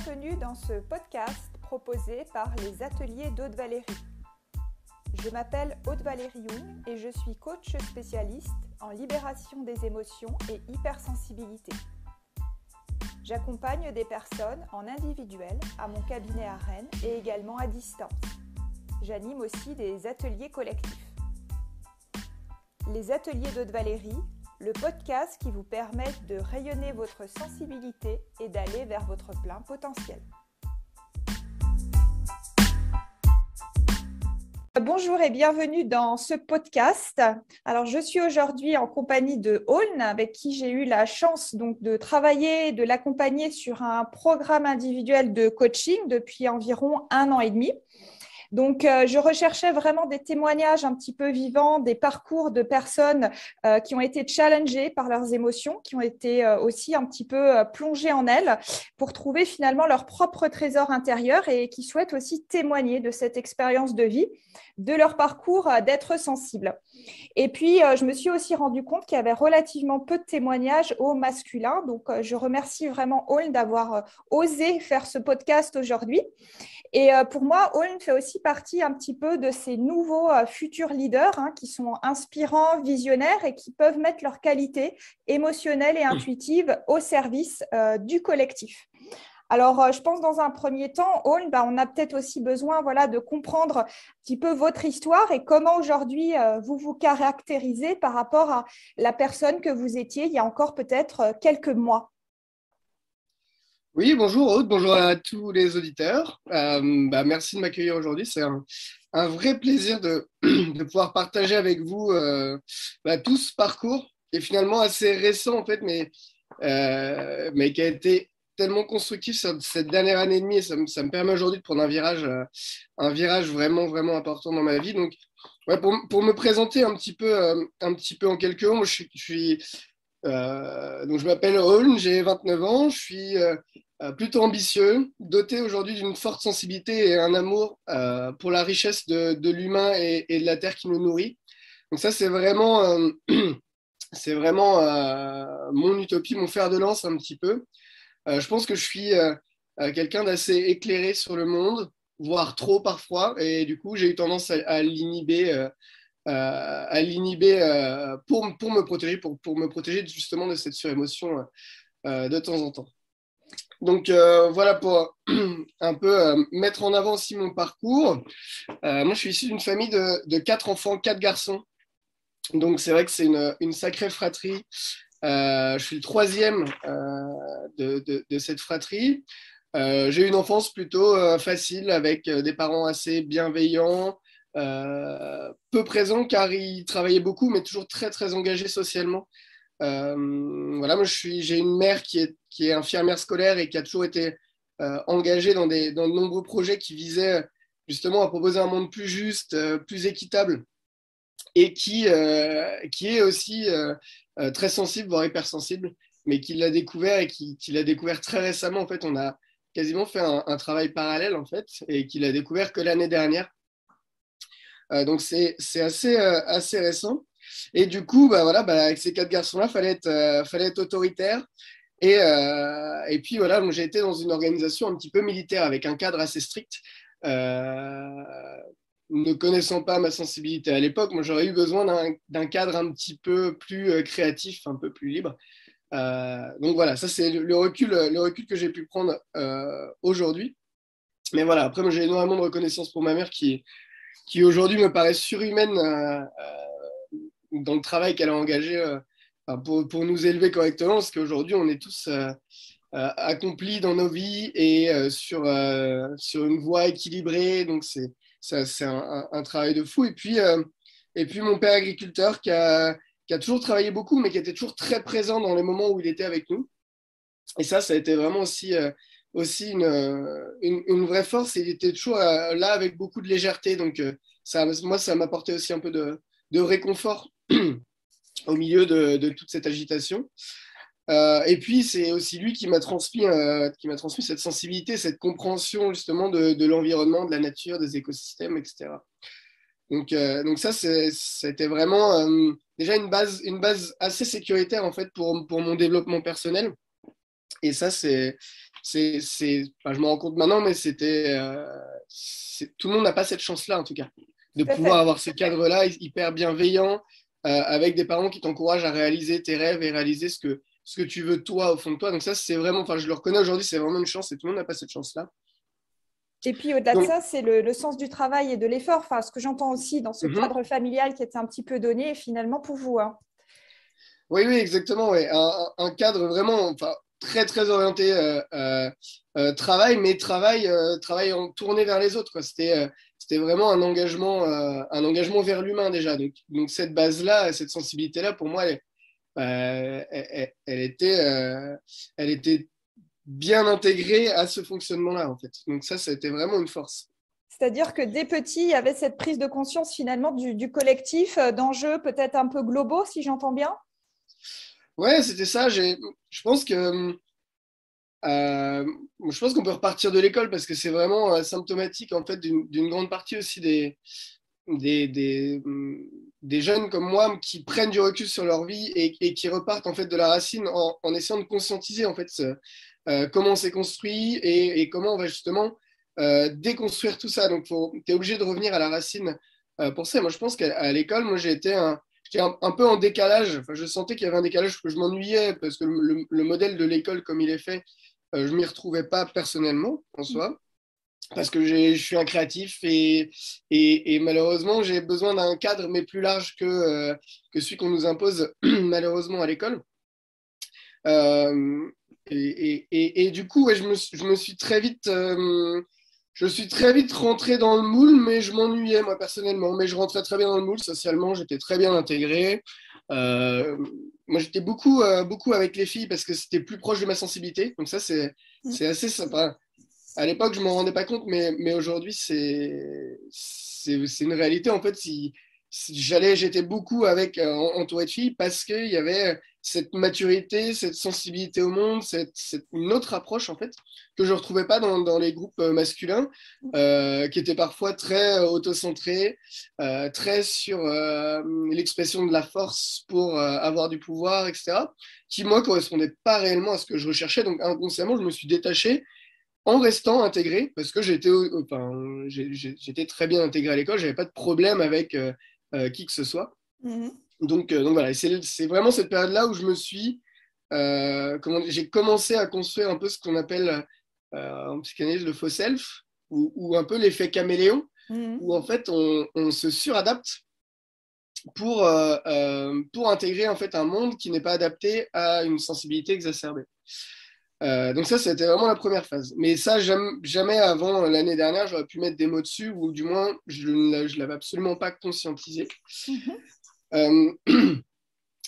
Bienvenue dans ce podcast proposé par les ateliers d'Aude-Valérie. Je m'appelle Aude-Valérie Young et je suis coach spécialiste en libération des émotions et hypersensibilité. J'accompagne des personnes en individuel à mon cabinet à Rennes et également à distance. J'anime aussi des ateliers collectifs. Les ateliers d'Aude-Valérie, le podcast qui vous permet de rayonner votre sensibilité et d'aller vers votre plein potentiel. Bonjour et bienvenue dans ce podcast. Alors, je suis aujourd'hui en compagnie de Aulne, avec qui j'ai eu la chance donc de travailler, de l'accompagner sur un programme individuel de coaching depuis environ 1 an et demi. Donc, je recherchais vraiment des témoignages un petit peu vivants, des parcours de personnes qui ont été challengées par leurs émotions, qui ont été aussi un petit peu plongées en elles pour trouver finalement leur propre trésor intérieur et qui souhaitent aussi témoigner de cette expérience de vie, de leur parcours d'être sensible. Et puis, je me suis aussi rendu compte qu'il y avait relativement peu de témoignages au masculin. Donc, je remercie vraiment Aulne d'avoir osé faire ce podcast aujourd'hui. Et pour moi, Aulne fait aussi partie un petit peu de ces nouveaux futurs leaders qui sont inspirants, visionnaires et qui peuvent mettre leurs qualités émotionnelles et intuitives au service du collectif. Alors, je pense dans un premier temps, Aulne, on a peut-être aussi besoin de comprendre un petit peu votre histoire et comment aujourd'hui vous vous caractérisez par rapport à la personne que vous étiez il y a encore peut-être quelques mois. Oui, bonjour Aude, bonjour à tous les auditeurs. Merci de m'accueillir aujourd'hui. C'est un vrai plaisir de pouvoir partager avec vous tout ce parcours qui est finalement assez récent en fait, mais qui a été tellement constructif cette dernière année et demie et ça me permet aujourd'hui de prendre un virage vraiment, vraiment important dans ma vie. Donc, pour me présenter un petit peu en quelques mots, moi, donc je m'appelle Aulne, j'ai 29 ans, je suis plutôt ambitieux, doté aujourd'hui d'une forte sensibilité et un amour pour la richesse de l'humain et de la terre qui nous nourrit. Donc ça, c'est vraiment, mon utopie, mon fer de lance un petit peu. Je pense que je suis quelqu'un d'assez éclairé sur le monde, voire trop parfois, et du coup, j'ai eu tendance à l'inhiber. Pour me protéger, pour me protéger justement de cette surémotion de temps en temps. Donc voilà pour un peu mettre en avant aussi mon parcours. Moi, je suis issu d'une famille de 4 enfants, 4 garçons. Donc c'est vrai que c'est une sacrée fratrie. Je suis le troisième de cette fratrie. J'ai eu une enfance plutôt facile avec des parents assez bienveillants, peu présents car ils travaillaient beaucoup, mais toujours très très engagés socialement. Moi j'ai une mère qui est infirmière scolaire et qui a toujours été engagée dans de nombreux projets qui visaient justement à proposer un monde plus juste, plus équitable et qui est aussi très sensible, voire hypersensible, mais qui l'a découvert et qui l'a découvert très récemment. En fait, on a quasiment fait un travail parallèle en fait et qui l'a découvert que l'année dernière. Donc c'est assez récent. Et du coup, avec ces 4 garçons-là, fallait être autoritaire. Et puis voilà, donc j'ai été dans une organisation un petit peu militaire avec un cadre assez strict. Ne connaissant pas ma sensibilité à l'époque, moi j'aurais eu besoin d'un cadre un petit peu plus créatif, un peu plus libre. Donc voilà, ça c'est le recul que j'ai pu prendre aujourd'hui. Mais voilà, après moi j'ai énormément de reconnaissance pour ma mère qui aujourd'hui me paraît surhumaine dans le travail qu'elle a engagé pour nous élever correctement, parce qu'aujourd'hui, on est tous accomplis dans nos vies et sur une voie équilibrée. Donc, c'est un travail de fou. Et puis mon père agriculteur qui a toujours travaillé beaucoup, mais qui était toujours très présent dans les moments où il était avec nous. Et ça a été vraiment aussi une vraie force. Il était toujours là avec beaucoup de légèreté. Donc, moi, ça m'apportait aussi un peu de réconfort au milieu de toute cette agitation. Et puis, c'est aussi lui qui m'a transmis cette sensibilité, cette compréhension justement de l'environnement, de la nature, des écosystèmes, etc. Donc ça, c'était vraiment déjà une base assez sécuritaire en fait pour mon développement personnel. Et ça, c'est je me rends compte maintenant, mais tout le monde n'a pas cette chance-là, en tout cas, de Tout à pouvoir fait. avoir ce cadre-là hyper bienveillant, avec des parents qui t'encouragent à réaliser tes rêves et réaliser ce que tu veux toi au fond de toi. Donc ça, c'est vraiment, enfin, je le reconnais aujourd'hui, c'est vraiment une chance et tout le monde n'a pas cette chance-là. Et puis au-delà de Donc, ça, c'est le sens du travail et de l'effort. Enfin, ce que j'entends aussi dans ce mhm. cadre familial qui était un petit peu donné finalement pour vous, hein. Oui, oui, exactement. Ouais. Un cadre vraiment, enfin, très, très orienté travail, mais travail tourné vers les autres, quoi. C'était vraiment un engagement vers l'humain déjà. Donc cette base-là, cette sensibilité-là, pour moi, elle était bien intégrée à ce fonctionnement-là, en fait. Donc ça, c'était vraiment une force. C'est-à-dire que dès petit, il y avait cette prise de conscience finalement du collectif, d'enjeux peut-être un peu globaux, si j'entends bien. Ouais, c'était ça. Je pense que Euh, je pense qu'on peut repartir de l'école parce que c'est vraiment symptomatique en fait d'une grande partie aussi des, des, hum, des jeunes comme moi qui prennent du recul sur leur vie et qui repartent en fait de la racine en essayant de conscientiser en fait comment on s'est construit et comment on va justement déconstruire tout ça. Donc tu es obligé de revenir à la racine pour ça. Moi je pense qu'à l'école, moi j'étais un peu en décalage. Enfin, je sentais qu'il y avait un décalage, que je m'ennuyais parce que le modèle de l'école comme il est fait, je m'y retrouvais pas personnellement en soi, parce que je suis un créatif et malheureusement j'ai besoin d'un cadre mais plus large que celui qu'on nous impose malheureusement à l'école. Euh, et du coup, ouais, je me suis très vite, je suis très vite rentré dans le moule, mais je m'ennuyais moi personnellement. Mais je rentrais très bien dans le moule socialement, j'étais très bien intégré. Euh, Moi, j'étais beaucoup avec les filles parce que c'était plus proche de ma sensibilité. Donc ça, c'est assez sympa. À l'époque, je m'en rendais pas compte, mais aujourd'hui, c'est une réalité. En fait, si j'étais beaucoup entouré de filles parce qu'il y avait cette maturité, cette sensibilité au monde, une autre approche, en fait, que je retrouvais pas dans les groupes masculins, qui étaient parfois très autocentrés, très sur l'expression de la force pour avoir du pouvoir, etc., qui, moi, correspondaient pas réellement à ce que je recherchais. Donc, inconsciemment, je me suis détaché en restant intégré, parce que j'étais très bien intégré à l'école, j'avais pas de problème avec qui que ce soit. Mhm. Donc voilà, c'est vraiment cette période-là où j'ai commencé à construire un peu ce qu'on appelle en psychanalyse le faux self, ou un peu l'effet caméléon, Mhm. où en fait on se suradapte pour intégrer en fait un monde qui n'est pas adapté à une sensibilité exacerbée. Donc ça, c'était vraiment la première phase. Mais ça, jamais avant l'année dernière, j'aurais pu mettre des mots dessus, ou du moins, je l'avais absolument pas conscientisé. Mhm. Euh,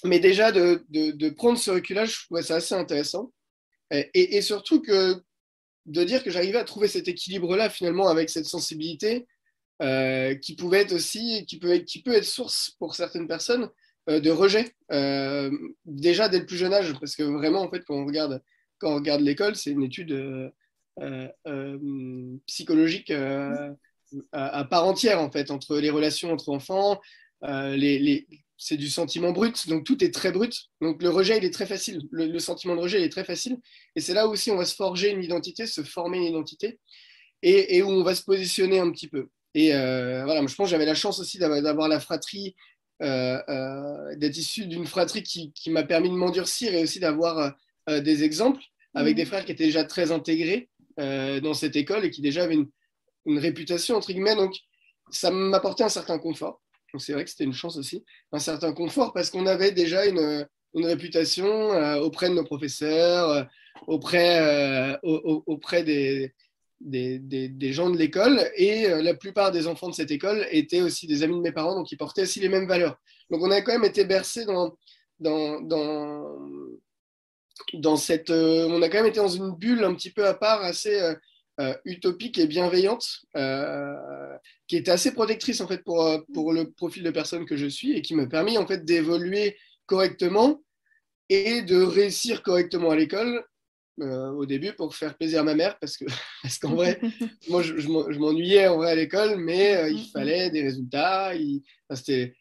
mais déjà, de prendre ce recul-là, je trouvais ça assez intéressant. Et surtout de dire que j'arrivais à trouver cet équilibre-là, finalement, avec cette sensibilité, qui peut être source pour certaines personnes de rejet, déjà dès le plus jeune âge, parce que vraiment, en fait, quand on regarde l'école, c'est une étude psychologique à part entière, en fait, entre les relations entre enfants, c'est du sentiment brut, donc tout est très brut. Donc le rejet, il est très facile. Le sentiment de rejet, il est très facile. Et c'est là aussi on va se forger une identité, se former une identité, et où on va se positionner un petit peu. Et voilà, je pense que j'avais la chance aussi d'avoir la fratrie, d'être issu d'une fratrie qui m'a permis de m'endurcir et aussi d'avoir des exemples avec des Mhm. frères qui étaient déjà très intégrés dans cette école et qui déjà avaient une réputation, entre guillemets. Donc, ça m'apportait un certain confort. Donc, c'est vrai que c'était une chance aussi, un certain confort parce qu'on avait déjà une réputation auprès de nos professeurs, auprès des gens de l'école. Et la plupart des enfants de cette école étaient aussi des amis de mes parents, donc ils portaient aussi les mêmes valeurs. Donc, on a quand même été bercé dans, dans, on a quand même été dans une bulle un petit peu à part, assez utopique et bienveillante, qui était assez protectrice en fait pour le profil de personne que je suis et qui m'a permis en fait d'évoluer correctement et de réussir correctement à l'école au début pour faire plaisir à ma mère parce qu'en vrai, moi je m'ennuyais en vrai à l'école, mais il Mhm. fallait des résultats, enfin, c'était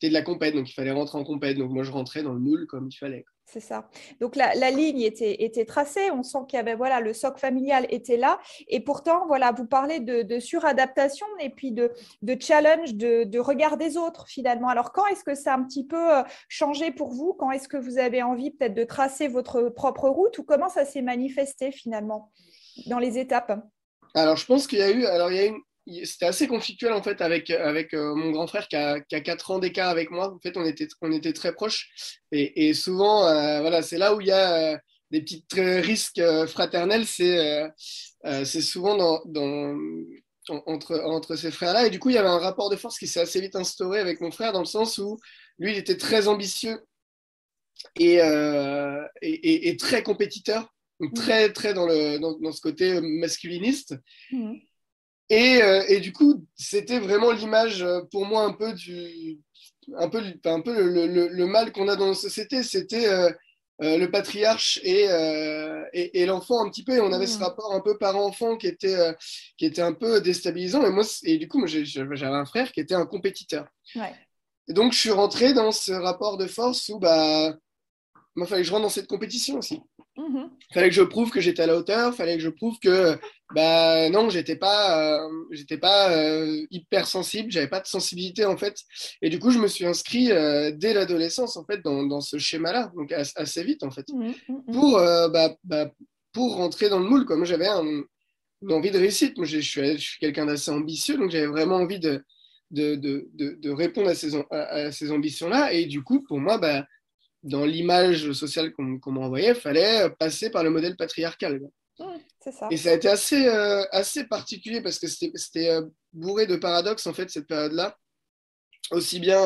de la compète, donc il fallait rentrer en compète, donc moi je rentrais dans le moule comme il fallait. C'est ça. Donc, la ligne était tracée. On sent qu'il y avait, voilà, le socle familial était là. Et pourtant, voilà, vous parlez de suradaptation et puis de challenge, de regard des autres, finalement. Alors, quand est-ce que ça a un petit peu changé pour vous? Quand est-ce que vous avez envie peut-être de tracer votre propre route ou comment ça s'est manifesté, finalement, dans les étapes? Alors, je pense qu'il y a eu, alors c'était assez conflictuel en fait avec mon grand frère qui a 4 ans d'écart avec moi. En fait, on était très proches et souvent, voilà, c'est là où il y a des petits risques fraternels. C'est souvent entre ces frères-là. Et du coup, il y avait un rapport de force qui s'est assez vite instauré avec mon frère dans le sens où lui, il était très ambitieux et très compétiteur. Donc très, très dans ce côté masculiniste. Mmh. Et du coup, c'était vraiment l'image pour moi un peu le mal qu'on a dans la société. C'était le patriarche et l'enfant un petit peu. Et on avait ce rapport un peu parent-enfant qui était un peu déstabilisant. Et du coup, moi, j'avais un frère qui était un compétiteur. Ouais. Et donc, je suis rentré dans ce rapport de force où bah, il fallait que je rentre dans cette compétition aussi. Mmh. Fallait que je prouve que j'étais à la hauteur, fallait que je prouve que bah non, j'étais pas hyper sensible, j'avais pas de sensibilité en fait. Et du coup, je me suis inscrit dès l'adolescence en fait dans ce schéma-là, donc assez vite en fait, Mmh. Mmh. pour pour rentrer dans le moule quoi. Moi, j'avais une envie de réussite. Moi, je suis quelqu'un d'assez ambitieux, donc j'avais vraiment envie de répondre à ces ambitions-là. Et du coup, pour moi, bah dans l'image sociale qu'on m'envoyait, il fallait passer par le modèle patriarcal. C'est ça. Et ça a été assez particulier parce que c'était bourré de paradoxes, en fait, cette période-là. Aussi bien,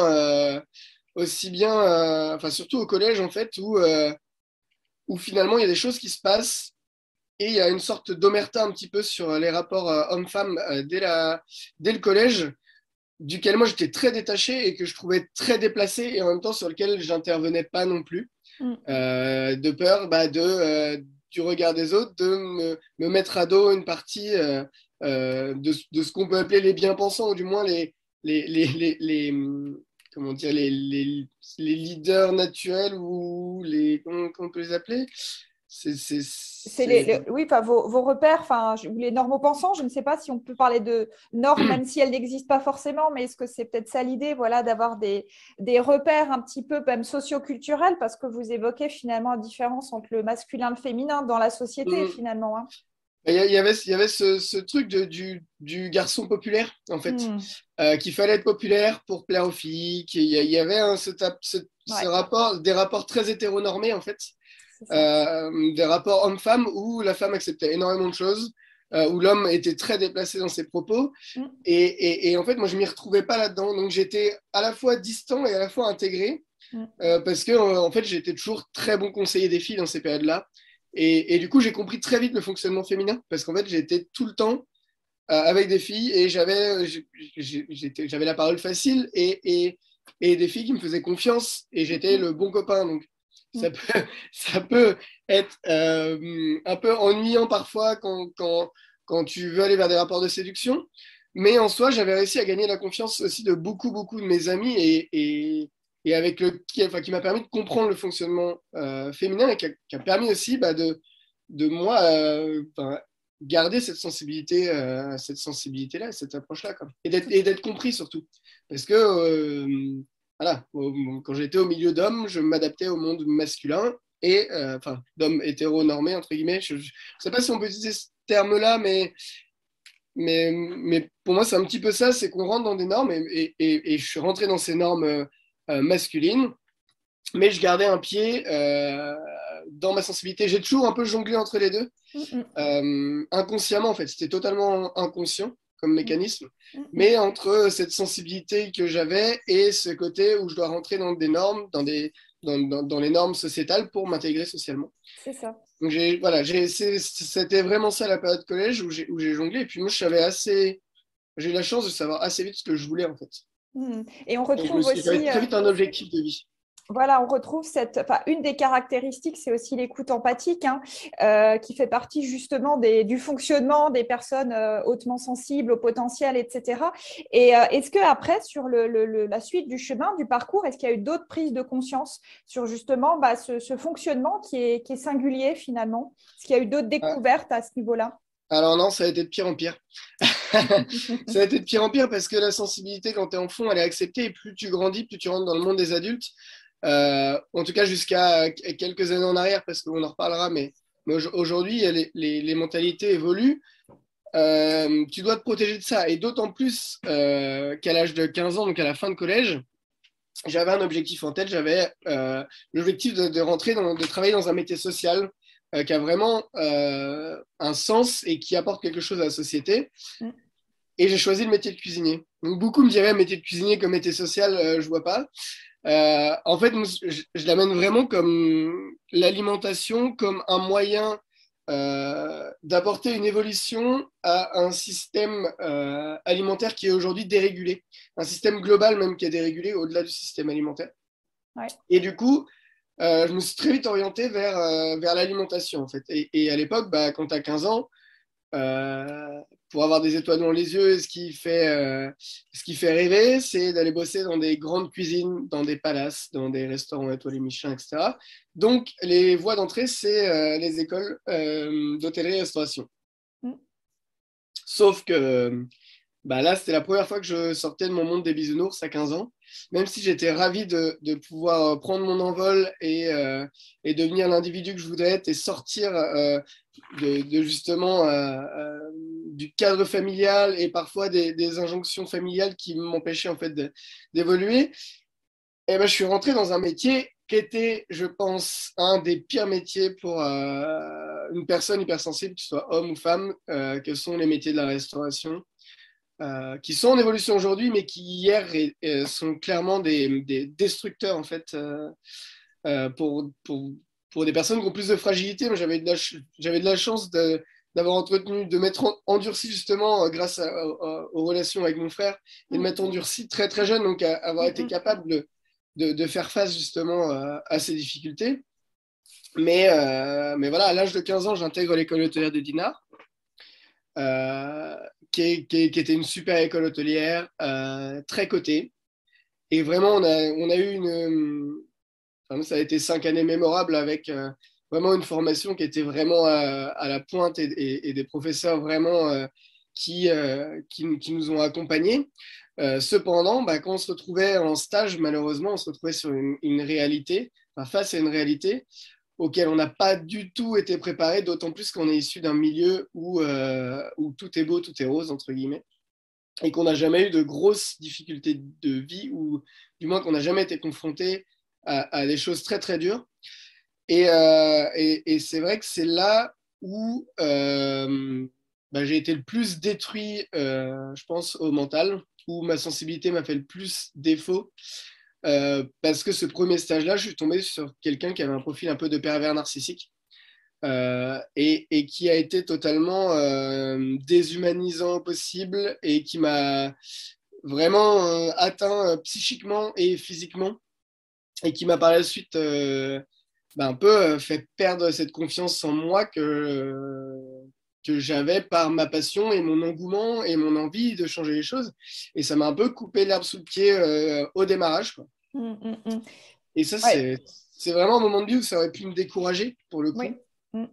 enfin, surtout au collège, en fait, où finalement, il y a des choses qui se passent et il y a une sorte d'omerta un petit peu sur les rapports hommes-femmes dès le collège, duquel moi j'étais très détaché et que je trouvais très déplacé et en même temps sur lequel j'intervenais pas non plus, de peur du regard des autres, me mettre à dos une partie de ce qu'on peut appeler les bien-pensants ou du moins comment dire, les leaders naturels ou comment on peut les appeler? Oui, enfin, vos repères, enfin, ou les normaux-pensants, je ne sais pas si on peut parler de normes, même si elles n'existent pas forcément, mais est-ce que c'est peut-être ça l'idée, voilà, d'avoir des repères un petit peu même socio-culturels, parce que vous évoquez finalement la différence entre le masculin et le féminin dans la société, finalement. Hein. Il y avait ce truc du garçon populaire, en fait, qu'il fallait être populaire pour plaire aux filles, il y avait ce rapport, des rapports très hétéronormés, en fait. Des rapports homme-femme où la femme acceptait énormément de choses, où l'homme était très déplacé dans ses propos. Et en fait, moi, je ne m'y retrouvais pas là-dedans. Donc, j'étais à la fois distant et à la fois intégré, parce que en fait, j'étais toujours très bon conseiller des filles dans ces périodes-là. Et du coup, j'ai compris très vite le fonctionnement féminin, parce qu'en fait, j'étais tout le temps avec des filles et j'avais la parole facile et des filles qui me faisaient confiance et j'étais le bon copain. Donc, ça peut être un peu ennuyant parfois quand tu veux aller vers des rapports de séduction. Mais en soi, j'avais réussi à gagner la confiance aussi de beaucoup de mes amis et avec qui m'a permis de comprendre le fonctionnement féminin et qui a permis aussi de moi garder cette sensibilité-là, cette approche-là. Quoi. Et d'être compris surtout. Parce que voilà, quand j'étais au milieu d'hommes, je m'adaptais au monde masculin et enfin d'hommes hétéronormés entre guillemets. Je ne sais pas si on peut utiliser ce terme-là, mais pour moi c'est un petit peu ça, c'est qu'on rentre dans des normes et je suis rentré dans ces normes masculines, mais je gardais un pied dans ma sensibilité. J'ai toujours un peu jonglé entre les deux, inconsciemment en fait. C'était totalement inconscient comme mécanisme, mais entre cette sensibilité que j'avais et ce côté où je dois rentrer dans des normes, dans les normes sociétales pour m'intégrer socialement. C'est ça. Donc c'était vraiment ça la période collège où j'ai jonglé. Et puis moi, j'ai eu la chance de savoir assez vite ce que je voulais en fait. Et on Et retrouve j'avais aussi. très vite un objectif de vie. Voilà, on retrouve une des caractéristiques, c'est aussi l'écoute empathique, hein, qui fait partie justement du fonctionnement des personnes hautement sensibles au potentiel, etc. Et est-ce que après, sur la suite du chemin, du parcours, est-ce qu'il y a eu d'autres prises de conscience sur justement ce fonctionnement qui est singulier finalement? Est-ce qu'il y a eu d'autres Ah, découvertes à ce niveau-là? alors non, ça a été de pire en pire. Ça a été de pire en pire parce que la sensibilité, quand tu es enfant, elle est acceptée et plus tu grandis, plus tu rentres dans le monde des adultes. En tout cas, jusqu'à quelques années en arrière, parce qu'on en reparlera, mais aujourd'hui, les mentalités évoluent. Tu dois te protéger de ça. Et d'autant plus qu'à l'âge de 15 ans, donc à la fin de collège, j'avais un objectif en tête. J'avais l'objectif de rentrer, de travailler dans un métier social qui a vraiment un sens et qui apporte quelque chose à la société. Mm. Et j'ai choisi le métier de cuisinier. Donc beaucoup me diraient métier de cuisinier comme métier social, je vois pas. En fait, moi, je l'amène vraiment comme l'alimentation, comme un moyen d'apporter une évolution à un système alimentaire qui est aujourd'hui dérégulé, un système global même qui est dérégulé au-delà du système alimentaire. Ouais. Et du coup, je me suis très vite orienté vers l'alimentation en fait. Et à l'époque, bah, quand tu as 15 ans, euh, pour avoir des étoiles dans les yeux, ce qui fait rêver, c'est d'aller bosser dans des grandes cuisines, dans des palaces, dans des restaurants étoilés Michelin, etc. Donc, les voies d'entrée, c'est les écoles d'hôtellerie-restauration. Mm. Sauf que bah là, c'était la première fois que je sortais de mon monde des bisounours à 15 ans. Même si j'étais ravi de pouvoir prendre mon envol et devenir l'individu que je voudrais être et sortir justement du cadre familial et parfois des injonctions familiales qui m'empêchaient en fait d'évoluer, et ben, je suis rentré dans un métier qui était, je pense, un des pires métiers pour une personne hypersensible, que ce soit homme ou femme, que sont les métiers de la restauration qui sont en évolution aujourd'hui, mais qui hier sont clairement des destructeurs en fait euh, pour, pour, pour des personnes qui ont plus de fragilité. Moi, j'avais de la chance d'avoir entretenu, de m'être endurci justement grâce aux relations avec mon frère et de Mm. m'être endurci très très jeune, donc avoir été Mm. capable de faire face justement à ces difficultés. Mais voilà, à l'âge de 15 ans, j'intègre l'école hôtelière de Dinard euh, qui était une super école hôtelière, très cotée. Et vraiment, on a eu enfin, ça a été 5 années mémorables avec vraiment une formation qui était vraiment à la pointe et des professeurs vraiment qui nous ont accompagnés. Cependant, bah, quand on se retrouvait en stage, malheureusement, on se retrouvait sur une réalité, enfin, face à une réalité auquel on n'a pas du tout été préparé, d'autant plus qu'on est issu d'un milieu où tout est beau, tout est rose, entre guillemets, et qu'on n'a jamais eu de grosses difficultés de vie, ou du moins qu'on n'a jamais été confronté à des choses très, très dures. Et c'est vrai que c'est là où bah, j'ai été le plus détruit, je pense, au mental, où ma sensibilité m'a fait le plus défaut. Parce que ce premier stage-là, je suis tombé sur quelqu'un qui avait un profil un peu de pervers narcissique et qui a été totalement déshumanisant au possible et qui m'a vraiment atteint psychiquement et physiquement et qui m'a par la suite bah, un peu fait perdre cette confiance en moi que j'avais par ma passion et mon engouement et mon envie de changer les choses. Et ça m'a un peu coupé l'herbe sous le pied au démarrage, quoi. Mm. Mm. Mm. Et ça, Ouais. c'est vraiment un moment de vie où ça aurait pu me décourager, pour le Oui. coup. Mm.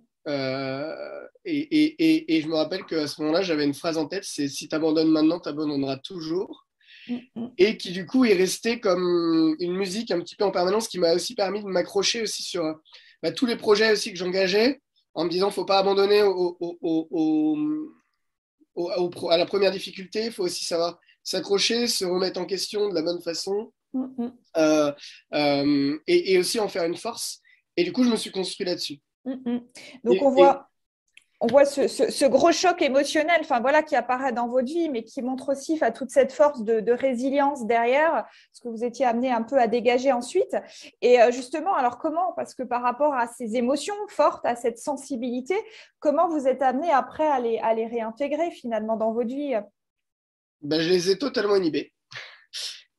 Et je me rappelle qu'à ce moment-là, j'avais une phrase en tête, c'est si tu abandonnes maintenant, tu abandonneras toujours. Mm. Mm. Et qui du coup est resté comme une musique un petit peu en permanence, qui m'a aussi permis de m'accrocher aussi sur bah, tous les projets aussi que j'engageais, en me disant faut pas abandonner à la première difficulté, il faut aussi savoir s'accrocher, se remettre en question de la bonne façon, Mm. Mm. euh, et aussi en faire une force. Et du coup, je me suis construit là-dessus. Mm. Mm. Donc, Et, et on voit ce gros choc émotionnel, enfin voilà, qui apparaît dans votre vie, mais qui montre aussi enfin, toute cette force de résilience derrière, ce que vous étiez amené un peu à dégager ensuite. Et justement, alors comment, parce que par rapport à ces émotions fortes, à cette sensibilité, comment vous êtes amené après à les réintégrer finalement dans votre vie? ben, je les ai totalement inhibés.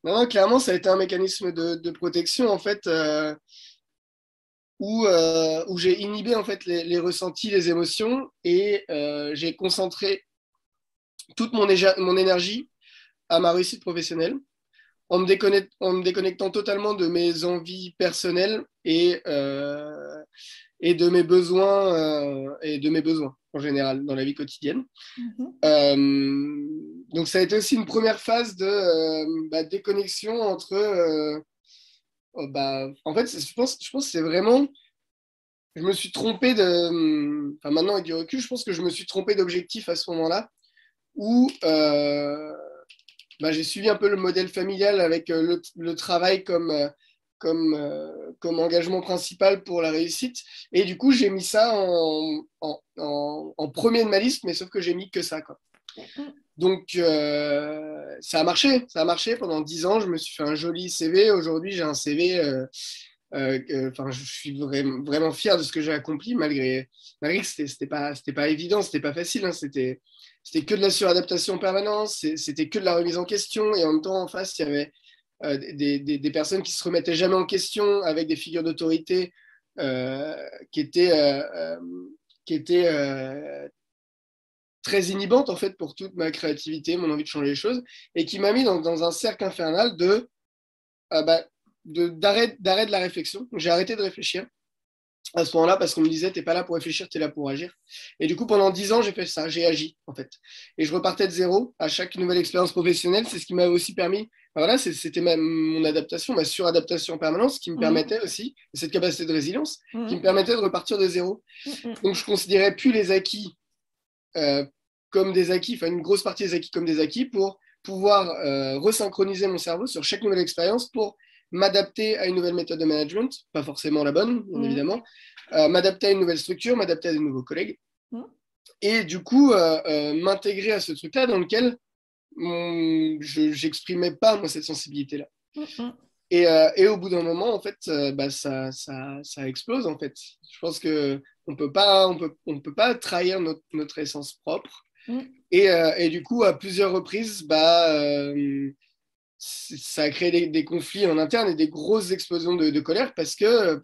Non, non, clairement, ça a été un mécanisme de protection, en fait, où j'ai inhibé, en fait, les ressentis, les émotions, et j'ai concentré toute mon énergie à ma réussite professionnelle, en me déconnectant totalement de mes envies personnelles et de mes besoins en général dans la vie quotidienne. Mhm. Euh, donc ça a été aussi une première phase de déconnexion entre en fait je pense que c'est vraiment je me suis trompé de enfin maintenant avec du recul je pense que je me suis trompé d'objectif à ce moment-là où j'ai suivi un peu le modèle familial avec le travail comme engagement principal pour la réussite. Et du coup, j'ai mis ça en premier de ma liste, mais sauf que j'ai mis que ça, quoi. Donc, ça a marché pendant 10 ans. Je me suis fait un joli CV. Aujourd'hui, j'ai un CV. Je suis vraiment fier de ce que j'ai accompli, malgré que c'était pas évident, c'était pas facile. Hein, c'était que de la suradaptation en permanence, c'était que de la remise en question. Et en même temps, en face, il y avait des personnes qui se remettaient jamais en question, avec des figures d'autorité euh, qui étaient, euh, euh, qui étaient très inhibantes en fait pour toute ma créativité, mon envie de changer les choses, et qui m'a mis dans un cercle infernal euh, bah, d'arrêt de la réflexion. J'ai arrêté de réfléchir à ce moment-là parce qu'on me disait t'es pas là pour réfléchir, t'es là pour agir. Et du coup, pendant 10 ans, j'ai fait ça, j'ai agi en fait. Et je repartais de zéro à chaque nouvelle expérience professionnelle. C'est ce qui m'a aussi permis, voilà, c'était mon adaptation, ma suradaptation en permanence qui me Mhm. permettait aussi, cette capacité de résilience, qui me Mhm. permettait de repartir de zéro. Mhm. Donc je considérais plus les acquis euh, comme des acquis, enfin une grosse partie des acquis comme des acquis pour pouvoir resynchroniser mon cerveau sur chaque nouvelle expérience pour m'adapter à une nouvelle méthode de management, pas forcément la bonne, bien Mhm. évidemment, m'adapter à une nouvelle structure, m'adapter à de nouveaux collègues, Mhm. et du coup m'intégrer à ce truc-là dans lequel j'exprimais pas moi cette sensibilité-là. Mhm. Et au bout d'un moment, en fait, ça explose, en fait. Je pense que on peut pas trahir notre essence propre. Mhm. Et du coup, à plusieurs reprises, ça a créé des conflits en interne et des grosses explosions de colère parce que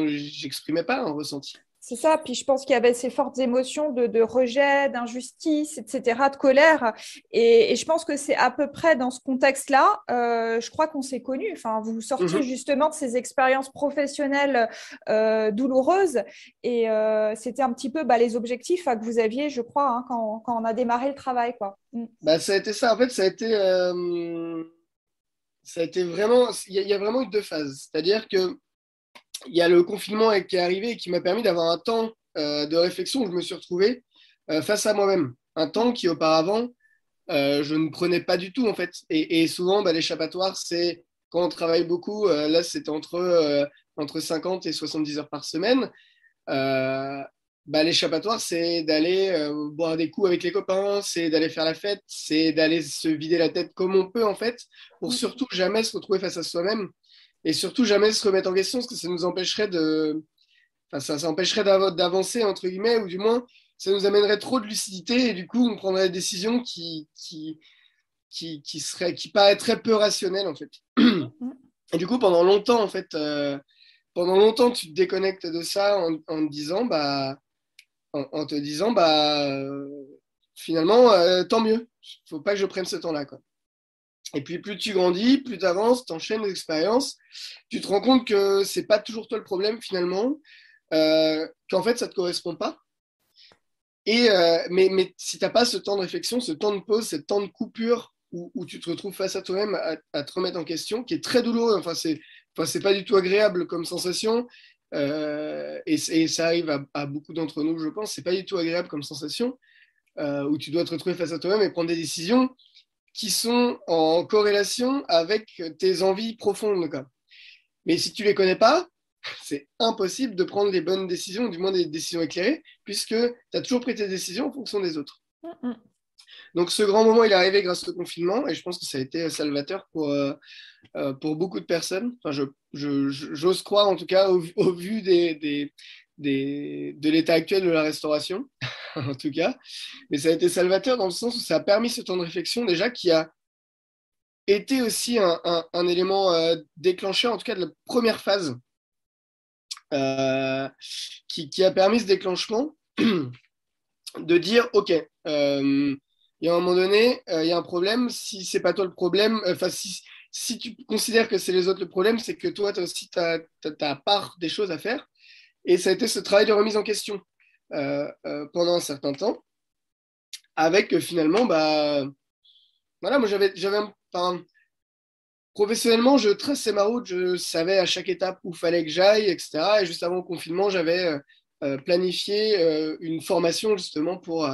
j'exprimais pas un ressenti. C'est ça. Puis je pense qu'il y avait ces fortes émotions de rejet, d'injustice, etc., de colère. Et je pense que c'est à peu près dans ce contexte-là, je crois qu'on s'est connus. Enfin, vous sortiez Mhm. justement de ces expériences professionnelles douloureuses. Et c'était un petit peu les objectifs que vous aviez, je crois, hein, quand on a démarré le travail, quoi. Mm. Bah, ça a été ça. En fait, ça a été vraiment. Il y a vraiment eu deux phases. C'est-à-dire que il y a le confinement qui est arrivé et qui m'a permis d'avoir un temps de réflexion où je me suis retrouvé face à moi-même. Un temps qui auparavant, je ne prenais pas du tout en fait. Et souvent, l'échappatoire, c'est quand on travaille beaucoup, là c'était entre 50 et 70 heures par semaine. Euh, L'échappatoire, c'est d'aller boire des coups avec les copains, c'est d'aller faire la fête, c'est d'aller se vider la tête comme on peut en fait, pour surtout jamais se retrouver face à soi-même et surtout jamais se remettre en question, parce que ça nous empêcherait ça empêcherait d'avancer entre guillemets, ou du moins ça nous amènerait trop de lucidité et du coup on prendrait des décisions qui paraît très peu rationnel en fait. Mm. Et du coup, pendant longtemps, tu te déconnectes de ça en te disant, en te disant, finalement, tant mieux. Faut pas que je prenne ce temps-là, quoi. Et puis, plus tu grandis, plus tu avances, tu enchaînes les expériences, tu te rends compte que c'est pas toujours toi le problème, finalement, qu'en fait, ça te correspond pas. Mais si tu n'as pas ce temps de réflexion, ce temps de pause, ce temps de coupure où tu te retrouves face à toi-même à te remettre en question, qui est très douloureux, c'est pas du tout agréable comme sensation, et ça arrive à beaucoup d'entre nous, je pense, c'est pas du tout agréable comme sensation, où tu dois te retrouver face à toi-même et prendre des décisions qui sont en corrélation avec tes envies profondes, quoi. Mais si tu les connais pas, c'est impossible de prendre les bonnes décisions, ou du moins des décisions éclairées, puisque tu as toujours pris tes décisions en fonction des autres. Mm. Donc ce grand moment, il est arrivé grâce au confinement, et je pense que ça a été salvateur pour beaucoup de personnes. Enfin, j'ose croire, en tout cas, au vu de l'état actuel de la restauration, en tout cas. Mais ça a été salvateur dans le sens où ça a permis ce temps de réflexion, déjà, été aussi un élément déclencheur, en tout cas de la première phase, qui a permis ce déclenchement de dire, OK, il y a un moment donné, il y a un problème. Si c'est pas toi le problème, enfin, si tu considères que c'est les autres le problème, c'est que toi, tu as aussi ta part des choses à faire. Et ça a été ce travail de remise en question pendant un certain temps, avec finalement, bah, voilà, moi enfin, professionnellement, je traçais ma route, je savais à chaque étape où fallait que j'aille, etc. Et juste avant le confinement, j'avais planifié une formation justement pour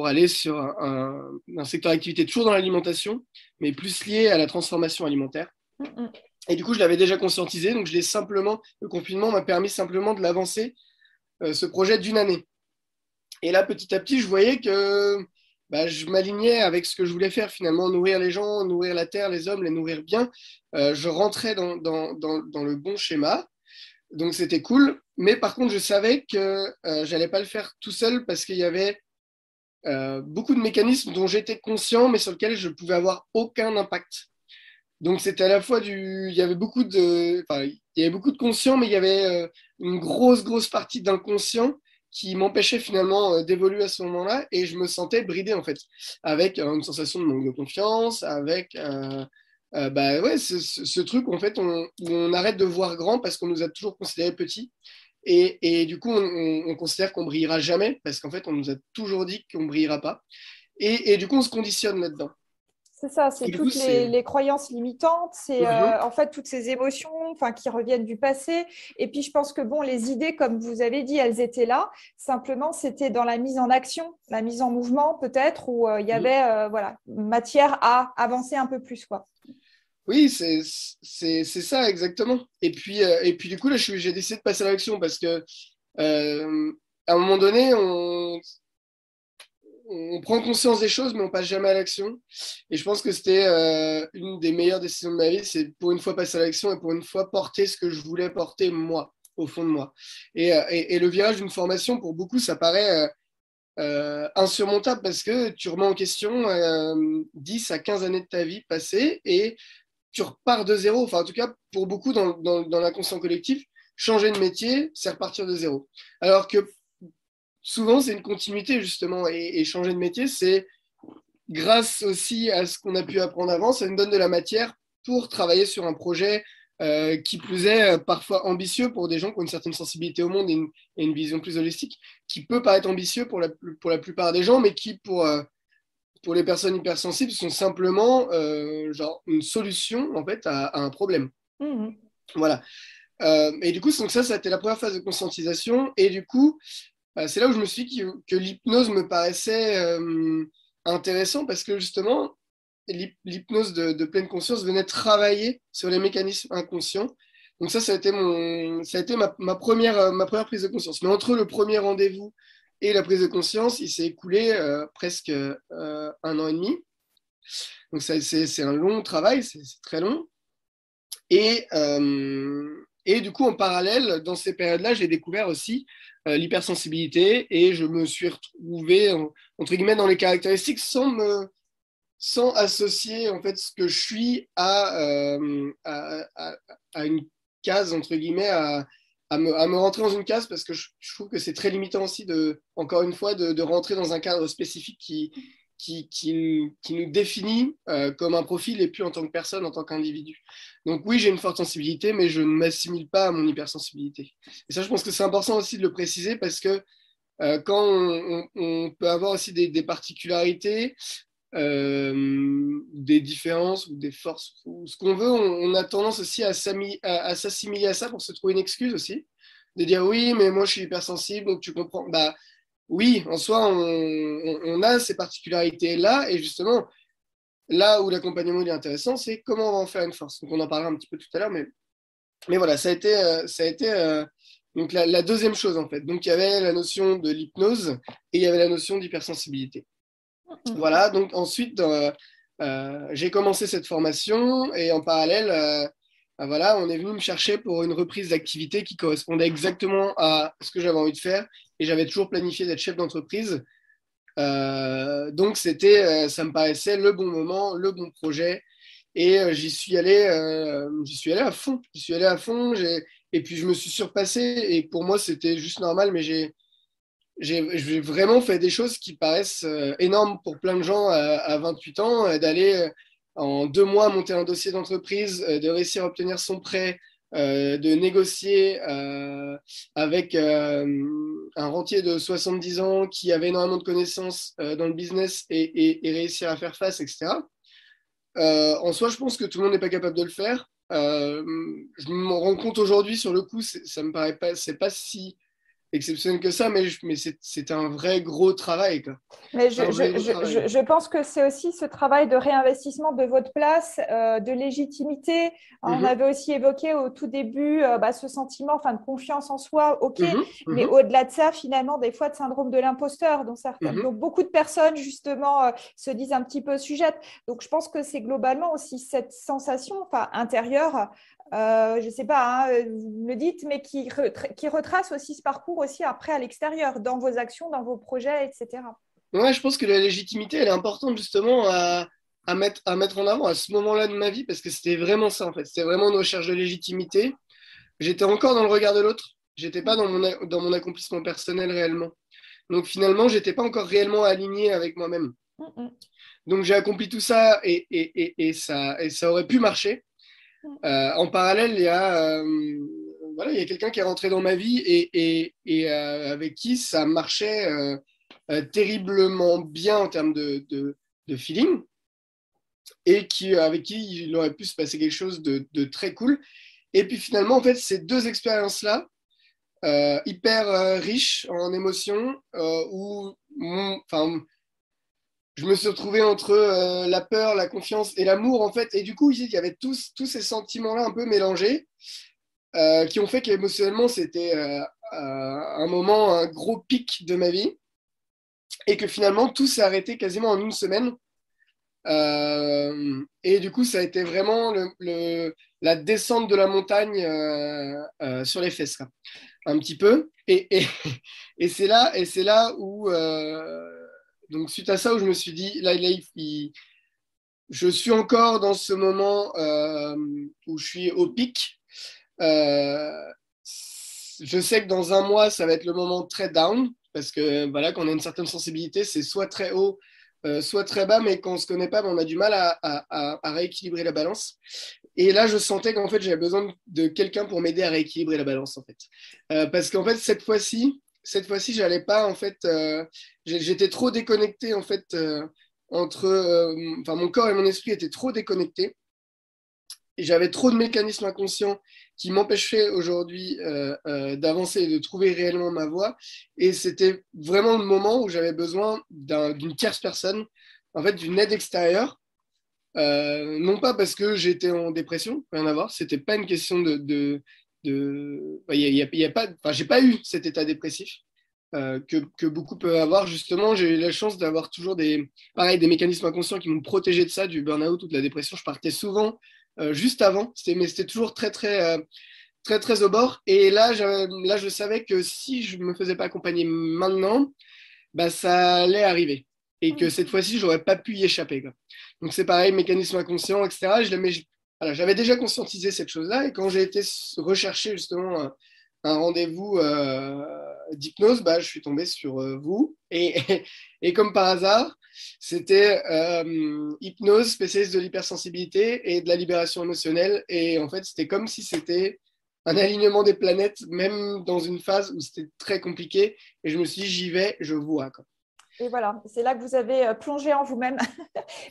aller sur un secteur d'activité toujours dans l'alimentation, mais plus lié à la transformation alimentaire. Et du coup, je l'avais déjà conscientisé, donc le confinement m'a permis simplement de l'avancer, ce projet d'une année. Et là, petit à petit, je voyais que bah, je m'alignais avec ce que je voulais faire finalement, nourrir les gens, nourrir la terre, les hommes, les nourrir bien. Je rentrais dans le bon schéma, donc c'était cool. Mais par contre, je savais que j'allais pas le faire tout seul parce qu'il y avait beaucoup de mécanismes dont j'étais conscient, mais sur lesquels je pouvais avoir aucun impact. Donc c'était à la fois il y avait il y avait beaucoup de conscient, mais il y avait une grosse partie d'inconscient qui m'empêchait finalement d'évoluer à ce moment-là, et je me sentais bridé en fait, avec une sensation de manque de confiance, avec bah ouais, ce truc en fait où on arrête de voir grand parce qu'on nous a toujours considérés petits. Et du coup, on considère qu'on brillera jamais parce qu'en fait, on nous a toujours dit qu'on brillera pas. Et du coup, on se conditionne là-dedans. C'est ça, c'est Et du coup, toutes les croyances limitantes, c'est Mhm. en fait toutes ces émotions qui reviennent du passé. Et puis je pense que bon, les idées, comme vous avez dit, elles étaient là. Simplement, c'était dans la mise en action, la mise en mouvement peut-être, où il y Mhm. avait voilà, matière à avancer un peu plus, quoi. Oui, c'est ça exactement. Et puis du coup, là, j'ai décidé de passer à l'action parce que euh, à un moment donné, on prend conscience des choses, mais on passe jamais à l'action. Et je pense que c'était une des meilleures décisions de ma vie, c'est pour une fois passer à l'action et pour une fois porter ce que je voulais porter moi, au fond de moi. Et le virage d'une formation, pour beaucoup, ça paraît insurmontable parce que tu remets en question 10 à 15 années de ta vie passée et tu repars de zéro. Enfin, en tout cas, pour beaucoup dans l'inconscient collectif, changer de métier, c'est repartir de zéro. Alors que souvent, c'est une continuité, justement, et changer de métier, c'est grâce aussi à ce qu'on a pu apprendre avant, ça nous donne de la matière pour travailler sur un projet qui plus est parfois ambitieux pour des gens qui ont une certaine sensibilité au monde et une vision plus holistique, qui peut paraître ambitieux pour la plupart des gens, mais qui, pour les personnes hypersensibles, sont simplement genre une solution en fait à un problème. Mhm. Voilà. Et du coup, donc ça a été la première phase de conscientisation. Et du coup, c'est là où je me suis dit que l'hypnose me paraissait intéressant parce que justement, l'hypnose de pleine conscience venait travailler sur les mécanismes inconscients. Donc ça a été ma première prise de conscience. Mais entre le premier rendez-vous et la prise de conscience, il s'est écoulé presque 1 an et demi. Donc c'est un long travail, c'est très long. Et du coup, en parallèle, dans ces périodes-là, j'ai découvert aussi l'hypersensibilité et je me suis retrouvé, entre guillemets, dans les caractéristiques sans associer en fait ce que je suis à une case, entre guillemets, à me rentrer dans une case parce que je trouve que c'est très limitant aussi, encore une fois, de rentrer dans un cadre spécifique qui nous définit comme un profil et plus en tant que personne, en tant qu'individu. Donc oui, j'ai une forte sensibilité, mais je ne m'assimile pas à mon hypersensibilité. Et ça, je pense que c'est important aussi de le préciser parce que quand on peut avoir aussi des particularités, des différences ou des forces, ou ce qu'on veut, on a tendance aussi à s'assimiler à ça pour se trouver une excuse aussi, de dire oui, mais moi je suis hypersensible, donc tu comprends. Bah oui, en soi, on a ces particularités-là, et justement, là où l'accompagnement est intéressant, c'est comment on va en faire une force. Donc on en parlera un petit peu tout à l'heure, mais voilà, ça a été donc la deuxième chose en fait. Donc il y avait la notion de l'hypnose et il y avait la notion d'hypersensibilité. Mhm. Voilà, donc ensuite, j'ai commencé cette formation et en parallèle, voilà, on est venu me chercher pour une reprise d'activité qui correspondait exactement à ce que j'avais envie de faire et j'avais toujours planifié d'être chef d'entreprise Donc, ça me paraissait le bon moment, le bon projet. Et j'y suis allé à fond. J'y suis allé à fond. Et puis, je me suis surpassé. Et pour moi, c'était juste normal. Mais j'ai vraiment fait des choses qui paraissent énormes pour plein de gens à 28 ans, d'aller en 2 mois monter un dossier d'entreprise, de réussir à obtenir son prêt, de négocier avec un rentier de 70 ans qui avait énormément de connaissances dans le business et réussir à faire face, etc. En soi, je pense que tout le monde n'est pas capable de le faire. Je me rends compte aujourd'hui, sur le coup, ça me paraît pas, c'est pas si exceptionnel que ça, mais c'est un vrai gros travail, quoi. Mais C'est un vrai gros travail. je pense que c'est aussi ce travail de réinvestissement de votre place, de légitimité. On Mhm, avait aussi évoqué au tout début ce sentiment enfin, de confiance en soi, ok, mhm, mais mhm, au-delà de ça, finalement, des fois, de syndrome de l'imposteur, mhm. donc beaucoup de personnes, justement, se disent un petit peu sujettes. Donc, je pense que c'est globalement aussi cette sensation enfin, intérieure, je ne sais pas, hein, vous me le dites, mais qui retrace aussi ce parcours aussi après à l'extérieur, dans vos actions, dans vos projets, etc. Ouais, je pense que la légitimité, elle est importante justement à mettre en avant à ce moment-là de ma vie, parce que c'était vraiment ça, en fait. C'était vraiment une recherche de légitimité. J'étais encore dans le regard de l'autre. J'étais pas dans mon accomplissement personnel réellement. Donc finalement, j'étais pas encore réellement aligné avec moi-même. Mm, mm, Donc j'ai accompli tout ça et ça aurait pu marcher. mm. En parallèle, voilà, il y a quelqu'un qui est rentré dans ma vie et avec qui ça marchait terriblement bien en termes de feeling et avec qui il aurait pu se passer quelque chose de très cool. Et puis finalement, en fait, ces deux expériences-là, hyper riches en émotions, enfin, je me suis retrouvé entre la peur, la confiance et l'amour, en fait. Et du coup, il y avait tous ces sentiments-là un peu mélangés qui ont fait qu'émotionnellement, c'était un moment, un gros pic de ma vie. Et que finalement, tout s'est arrêté quasiment en une semaine. Et du coup, ça a été vraiment la descente de la montagne sur les fesses, quoi. Un petit peu. Et c'est là où, donc suite à ça, où je me suis dit, là, je suis encore dans ce moment où je suis au pic. Euh, je sais que dans un mois, ça va être le moment très down, parce que voilà, quand on a une certaine sensibilité, c'est soit très haut, soit très bas, mais quand on ne se connaît pas, ben, on a du mal à rééquilibrer la balance. Et là, je sentais qu'en fait, j'avais besoin de quelqu'un pour m'aider à rééquilibrer la balance, en fait. Parce qu'en fait, cette fois-ci, j'allais pas, en fait, j'étais trop déconnecté, en fait, enfin, mon corps et mon esprit étaient trop déconnectés. Et j'avais trop de mécanismes inconscients qui m'empêchaient aujourd'hui d'avancer et de trouver réellement ma voie. Et c'était vraiment le moment où j'avais besoin d'une tierce personne, en fait, d'une aide extérieure. Non pas parce que j'étais en dépression, rien à voir. C'était pas une question y a pas, enfin, j'ai pas eu cet état dépressif que beaucoup peuvent avoir. Justement, j'ai eu la chance d'avoir toujours des mécanismes inconscients qui m'ont protégé de ça, du burn-out ou de la dépression. Je partais souvent juste avant, mais c'était toujours très, très, très, très au bord. Et là, je savais que si je me faisais pas accompagner maintenant, bah, ça allait arriver. Et que cette fois-ci, j'aurais pas pu y échapper, quoi. Donc c'est pareil, mécanisme inconscient, etc. Voilà, j'avais déjà conscientisé cette chose-là. Et quand j'ai été rechercher justement un rendez-vous d'hypnose, bah, je suis tombé sur vous. Et comme par hasard, c'était hypnose, spécialiste de l'hypersensibilité et de la libération émotionnelle. Et en fait, c'était comme si c'était un alignement des planètes, même dans une phase où c'était très compliqué. Et je me suis dit, j'y vais, je vois, quoi. Et voilà, c'est là que vous avez plongé en vous-même.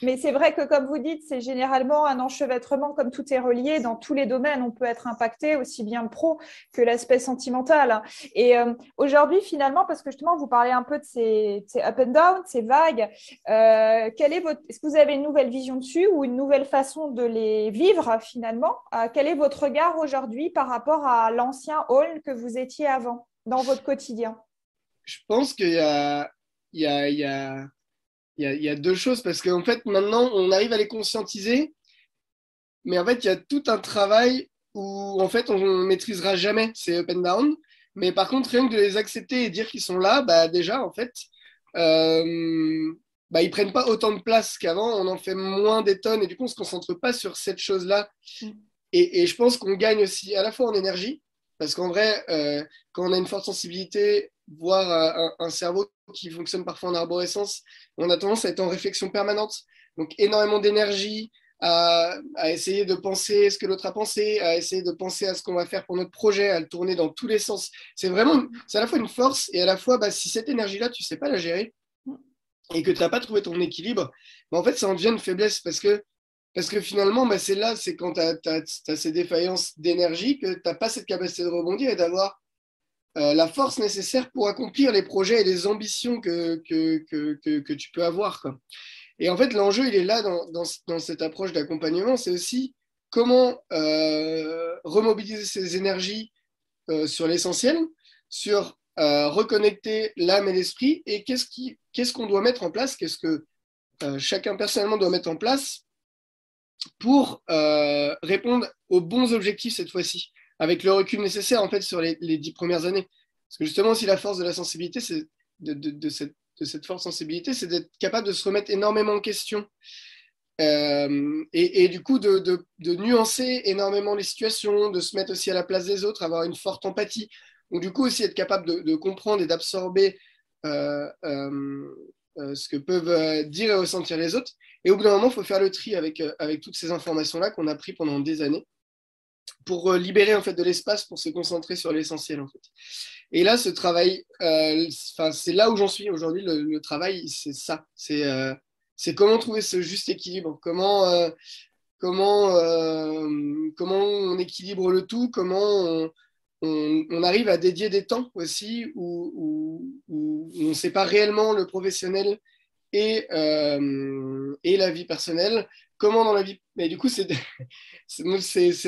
Mais c'est vrai que, comme vous dites, c'est généralement un enchevêtrement, comme tout est relié dans tous les domaines. On peut être impacté, aussi bien le pro que l'aspect sentimental. Et aujourd'hui, finalement, parce que justement, vous parlez un peu de ces up and down, ces vagues, est-ce que vous avez une nouvelle vision dessus ou une nouvelle façon de les vivre finalement? Quel est votre regard aujourd'hui par rapport à l'ancien Hall que vous étiez avant dans votre quotidien? Je pense qu'il y a, il y a, il y a, il y a deux choses, parce qu'en fait, maintenant, on arrive à les conscientiser, mais en fait, il y a tout un travail où, en fait, on ne maîtrisera jamais ces up and down. Mais par contre, rien que de les accepter et dire qu'ils sont là, bah, déjà, en fait, ils prennent pas autant de place qu'avant, on en fait moins des tonnes et du coup, on se concentre pas sur cette chose-là. Et je pense qu'on gagne aussi à la fois en énergie, parce qu'en vrai, quand on a une forte sensibilité, voire un cerveau qui fonctionne parfois en arborescence, on a tendance à être en réflexion permanente. Donc, énormément d'énergie à essayer de penser ce que l'autre a pensé, à essayer de penser à ce qu'on va faire pour notre projet, à le tourner dans tous les sens. C'est à la fois une force et à la fois, si cette énergie-là, tu sais pas la gérer et que tu n'as pas trouvé ton équilibre, en fait, ça en devient une faiblesse parce que finalement, c'est quand tu as ces défaillances d'énergie que tu n'as pas cette capacité de rebondir et d'avoir la force nécessaire pour accomplir les projets et les ambitions que tu peux avoir, quoi. Et en fait, l'enjeu, il est là dans cette approche d'accompagnement, c'est aussi comment remobiliser ces énergies sur l'essentiel, sur reconnecter l'âme et l'esprit, et qu'est-ce qu'on doit mettre en place, qu'est-ce que chacun personnellement doit mettre en place pour répondre aux bons objectifs cette fois-ci, avec le recul nécessaire en fait sur les 10 premières années. Parce que justement, si la force de la sensibilité, c'est de cette forte sensibilité, c'est d'être capable de se remettre énormément en question. Et du coup, de nuancer énormément les situations, de se mettre aussi à la place des autres, avoir une forte empathie. Donc, du coup, aussi être capable de comprendre et d'absorber ce que peuvent dire et ressentir les autres. Et au bout d'un moment, il faut faire le tri avec toutes ces informations-là qu'on a pris pendant des années pour libérer en fait de l'espace pour se concentrer sur l'essentiel en fait. Et là, ce travail, c'est là où j'en suis aujourd'hui. Le travail, c'est ça. C'est comment trouver ce juste équilibre. Comment on équilibre le tout. Comment on arrive à dédier des temps aussi où on ne sait pas réellement le professionnel et la vie personnelle. Comment dans la vie. Mais du coup, c'est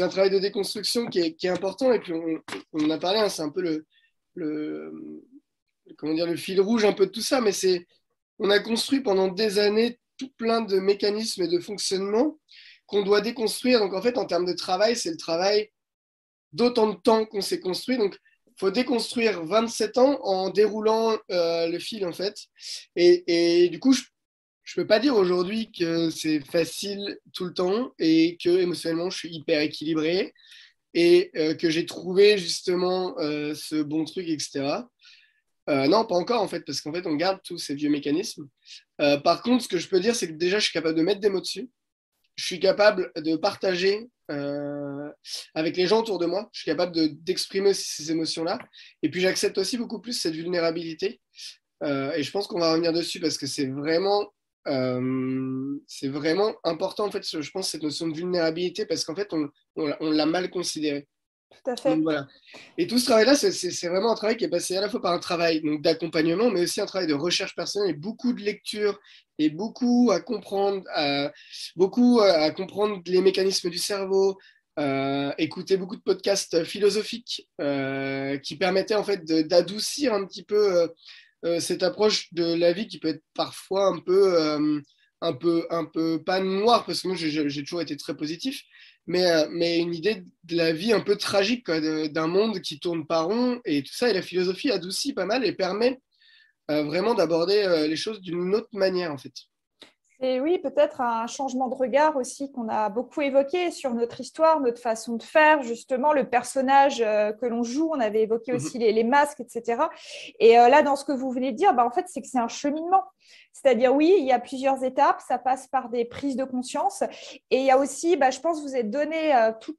un travail de déconstruction qui est important. Et puis, on en a parlé, hein, c'est un peu comment dire, le fil rouge un peu de tout ça. Mais on a construit pendant des années tout plein de mécanismes et de fonctionnements qu'on doit déconstruire. Donc, en fait, en termes de travail, c'est le travail d'autant de temps qu'on s'est construit. Donc, il faut déconstruire 27 ans en déroulant le fil, en fait. Et du coup, je ne peux pas dire aujourd'hui que c'est facile tout le temps et que émotionnellement, je suis hyper équilibré et que j'ai trouvé justement ce bon truc, etc. Non, pas encore, en fait, parce qu'en fait, on garde tous ces vieux mécanismes. Par contre, ce que je peux dire, c'est que déjà, je suis capable de mettre des mots dessus. Je suis capable de partager avec les gens autour de moi. Je suis capable d'exprimer aussi ces émotions-là. Et puis, j'accepte aussi beaucoup plus cette vulnérabilité. Et je pense qu'on va revenir dessus parce que c'est vraiment important, en fait, je pense, cette notion de vulnérabilité parce qu'en fait, on l'a mal considérée. Tout à Donc fait. voilà. Et tout ce travail-là, c'est vraiment un travail qui est passé à la fois par un travail donc, d'accompagnement, mais aussi un travail de recherche personnelle et beaucoup de lecture et beaucoup à comprendre les mécanismes du cerveau, écouter beaucoup de podcasts philosophiques qui permettaient en fait d'adoucir un petit peu cette approche de la vie qui peut être parfois un peu pas noire, parce que moi j'ai toujours été très positif, mais une idée de la vie un peu tragique, quoi, d'un monde qui tourne pas rond et tout ça. Et la philosophie adoucit pas mal et permet vraiment d'aborder les choses d'une autre manière, en fait. Et oui, peut-être un changement de regard aussi qu'on a beaucoup évoqué sur notre histoire, notre façon de faire, justement, le personnage que l'on joue. On avait évoqué aussi les masques, etc. Et là, dans ce que vous venez de dire, en fait, c'est que c'est un cheminement. C'est-à-dire, oui, il y a plusieurs étapes, ça passe par des prises de conscience. Et il y a aussi, je pense, vous êtes donné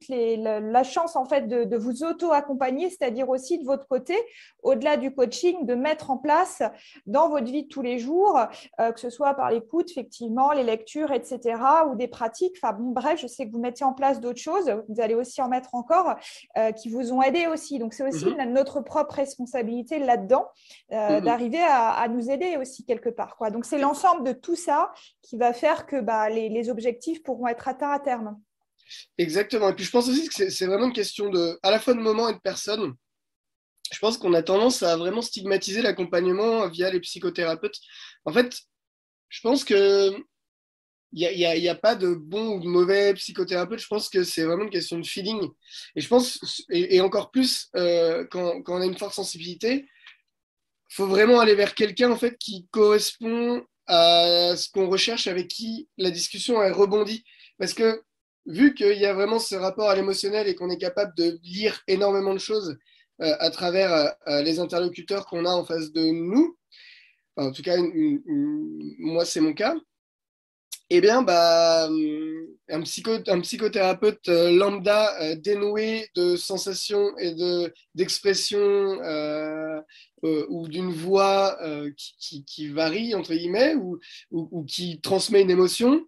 la chance, en fait, de vous auto-accompagner, c'est-à-dire aussi de votre côté, au-delà du coaching, de mettre en place dans votre vie de tous les jours, que ce soit par l'écoute, effectivement, les lectures, etc., ou des pratiques. Enfin, bon, bref, je sais que vous mettez en place d'autres choses, vous allez aussi en mettre encore, qui vous ont aidé aussi. Donc, c'est aussi notre propre responsabilité là-dedans, d'arriver à nous aider aussi quelque part, quoi. Donc, c'est l'ensemble de tout ça qui va faire que les objectifs pourront être atteints à terme. Exactement. Et puis, je pense aussi que c'est vraiment une question à la fois de moment et de personne. Je pense qu'on a tendance à vraiment stigmatiser l'accompagnement via les psychothérapeutes. En fait, je pense que il y a pas de bon ou de mauvais psychothérapeute. Je pense que c'est vraiment une question de feeling. Et je pense, et encore plus quand on a une forte sensibilité, faut vraiment aller vers quelqu'un en fait qui correspond à ce qu'on recherche, avec qui la discussion elle rebondit. Parce que vu qu'il y a vraiment ce rapport à l'émotionnel et qu'on est capable de lire énormément de choses à travers les interlocuteurs qu'on a en face de nous, enfin, en tout cas, moi c'est mon cas, eh bien, un psychothérapeute lambda dénoué de sensations et d'expressions ou d'une voix qui varie, entre guillemets, ou qui transmet une émotion,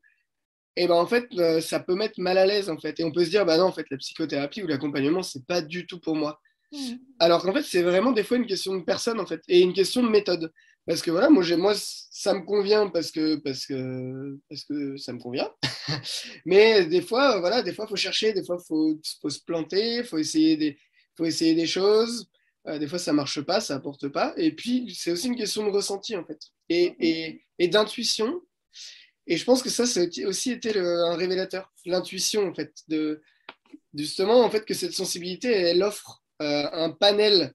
et ben en fait, ça peut mettre mal à l'aise, en fait. Et on peut se dire, bah non, en fait, la psychothérapie ou l'accompagnement, c'est pas du tout pour moi. Mm. Alors qu'en fait, c'est vraiment des fois une question de personne, en fait, et une question de méthode. Parce que voilà, moi ça me convient parce que ça me convient. Mais des fois, voilà, des fois, faut chercher, des fois, faut se planter, faut essayer des choses. Des fois, ça marche pas, ça apporte pas. Et puis, c'est aussi une question de ressenti, en fait, et d'intuition. Et je pense que ça a aussi été un révélateur, l'intuition, en fait, justement, en fait, que cette sensibilité, elle offre un panel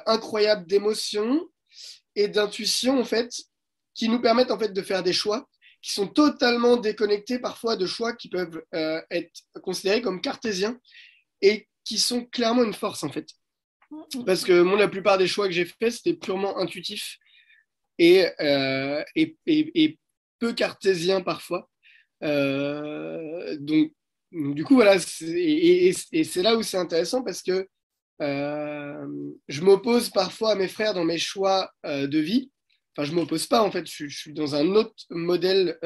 incroyable d'émotions et d'intuitions, en fait, qui nous permettent, en fait, de faire des choix qui sont totalement déconnectés parfois de choix qui peuvent être considérés comme cartésiens et qui sont clairement une force, en fait. Parce que moi, la plupart des choix que j'ai faits, c'était purement intuitif et peu cartésien parfois. Donc, du coup, voilà, et c'est là où c'est intéressant parce que je m'oppose parfois à mes frères dans mes choix de vie. Enfin, je ne m'oppose pas, en fait, je suis dans un autre modèle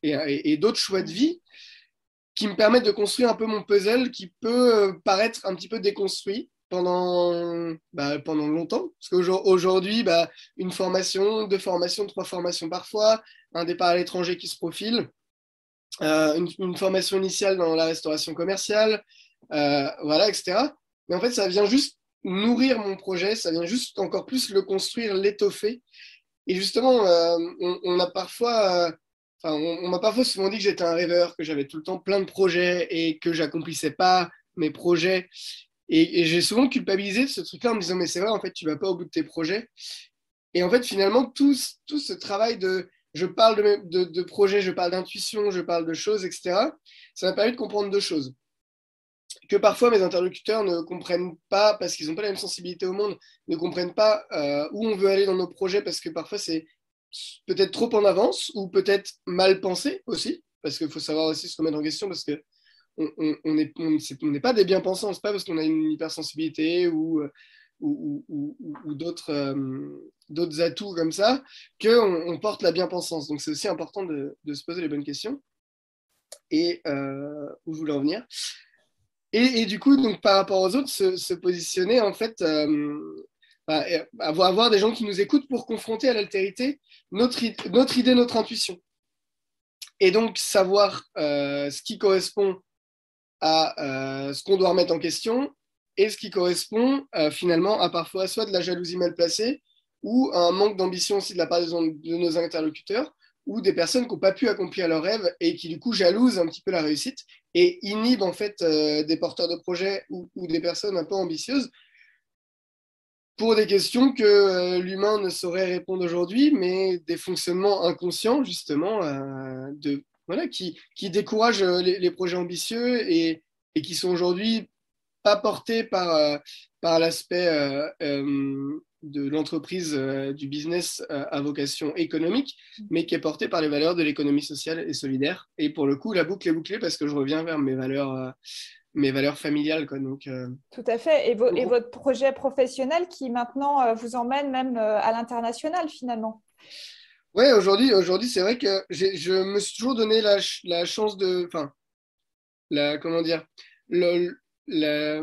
et d'autres choix de vie qui me permettent de construire un peu mon puzzle qui peut paraître un petit peu déconstruit pendant longtemps. Parce qu'aujourd'hui, une formation, deux formations, trois formations parfois, un départ à l'étranger qui se profile, une formation initiale dans la restauration commerciale, voilà, etc. Mais en fait, ça vient juste nourrir mon projet, ça vient juste encore plus le construire, l'étoffer. Et justement, on a parfois, on m'a parfois souvent dit que j'étais un rêveur, que j'avais tout le temps plein de projets et que j'accomplissais pas mes projets. Et j'ai souvent culpabilisé de ce truc-là en me disant, mais c'est vrai, en fait, tu vas pas au bout de tes projets. Et en fait, finalement, tout ce travail je parle de projets, je parle d'intuition, je parle de choses, etc., ça m'a permis de comprendre deux choses. Que parfois mes interlocuteurs ne comprennent pas, parce qu'ils n'ont pas la même sensibilité au monde, ne comprennent pas où on veut aller dans nos projets, parce que parfois c'est peut-être trop en avance, ou peut-être mal pensé aussi, parce qu'il faut savoir aussi se remettre en question, parce que on n'est pas des bien-pensants, c'est pas parce qu'on a une hypersensibilité ou d'autres atouts comme ça qu'on porte la bien-pensance. Donc c'est aussi important de se poser les bonnes questions. Et où je voulais en venir. Et du coup, donc, par rapport aux autres, se positionner, en fait, avoir des gens qui nous écoutent pour confronter à l'altérité notre idée, notre intuition. Et donc, savoir ce qui correspond à ce qu'on doit remettre en question et ce qui correspond finalement à parfois soit de la jalousie mal placée ou à un manque d'ambition aussi de la part de nos interlocuteurs ou des personnes qui n'ont pas pu accomplir leurs rêves et qui du coup jalousent un petit peu la réussite et inhibent en fait des porteurs de projets ou des personnes un peu ambitieuses pour des questions que l'humain ne saurait répondre aujourd'hui, mais des fonctionnements inconscients justement voilà, qui découragent les projets ambitieux et qui sont aujourd'hui pas portés par l'aspect de l'entreprise, du business à vocation économique, mais qui est porté par les valeurs de l'économie sociale et solidaire. Et pour le coup, la boucle est bouclée parce que je reviens vers mes valeurs familiales, quoi. Donc, Tout à fait. Et votre projet professionnel qui maintenant vous emmène même à l'international finalement. ouais, aujourd'hui, c'est vrai que je me suis toujours donné la chance enfin, comment dire, le, la,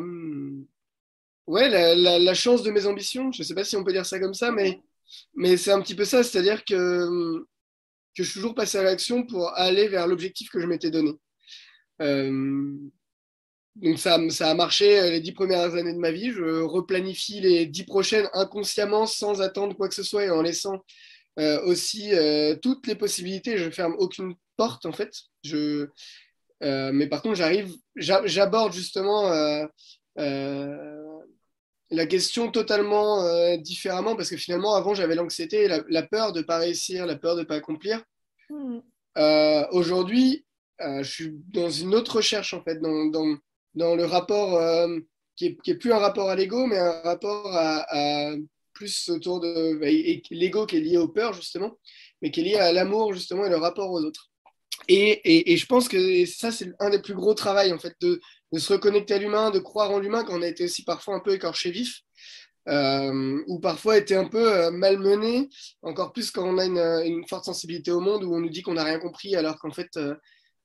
ouais, la chance de mes ambitions. Je ne sais pas si on peut dire ça comme ça, mais c'est un petit peu ça, c'est-à-dire que je suis toujours passé à l'action pour aller vers l'objectif que je m'étais donné. Euh, donc ça a marché les 10 premières années de ma vie. Je replanifie les 10 prochaines inconsciemment, sans attendre quoi que ce soit et en laissant aussi toutes les possibilités. Je ne ferme aucune porte en fait. Mais par contre, j'aborde justement euh, la question totalement différemment parce que finalement, avant, j'avais l'anxiété, la peur de ne pas réussir, la peur de ne pas accomplir. Hmm. Aujourd'hui, je suis dans une autre recherche, en fait, dans le rapport qui est plus un rapport à l'ego, mais un rapport plus autour de et l'ego qui est lié aux peurs, justement, mais qui est lié à l'amour, justement, et le rapport aux autres. Et je pense que ça, c'est un des plus gros travaux, en fait, de se reconnecter à l'humain, de croire en l'humain quand on a été aussi parfois un peu écorché vif, ou parfois été un peu malmené, encore plus quand on a une forte sensibilité au monde, où on nous dit qu'on n'a rien compris, alors qu'en fait,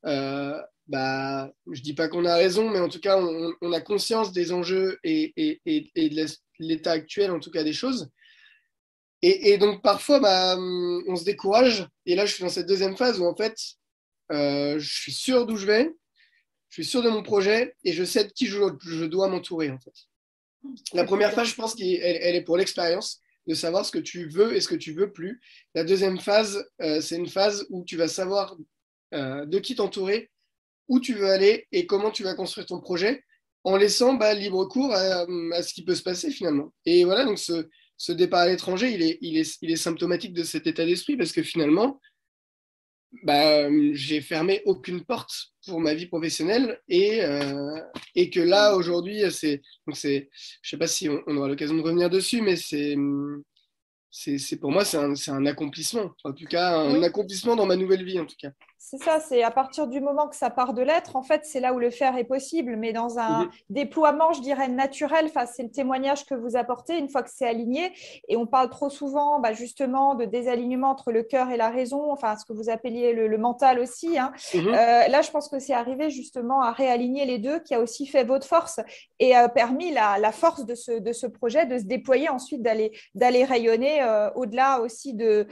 je dis pas qu'on a raison, mais en tout cas, on a conscience des enjeux et de l'état actuel, en tout cas, des choses. Et donc, parfois, on se décourage. Et là, je suis dans cette deuxième phase où, en fait, je suis sûr d'où je vais, je suis sûr de mon projet et je sais de qui je dois m'entourer, en fait. La première phase, je pense qu'elle est pour l'expérience, de savoir ce que tu veux et ce que tu veux plus. La deuxième phase, c'est une phase où tu vas savoir de qui t'entourer, où tu veux aller et comment tu vas construire ton projet en laissant libre cours à ce qui peut se passer finalement. Et voilà, donc ce départ à l'étranger, il est symptomatique de cet état d'esprit parce que finalement, j'ai fermé aucune porte pour ma vie professionnelle et que là, aujourd'hui, je sais pas si on aura l'occasion de revenir dessus, mais pour moi, c'est un accomplissement. En tout cas, un Oui. accomplissement dans ma nouvelle vie, en tout cas. C'est ça, c'est à partir du moment que ça part de l'être, en fait, c'est là où le faire est possible, mais dans un Mhm. déploiement, je dirais, naturel, enfin, c'est le témoignage que vous apportez une fois que c'est aligné. Et on parle trop souvent, justement, de désalignement entre le cœur et la raison, enfin, ce que vous appeliez le mental aussi, hein. Mhm. Là, je pense que c'est arrivé justement à réaligner les deux, qui a aussi fait votre force et permis la force de ce projet de se déployer ensuite, d'aller rayonner au-delà aussi de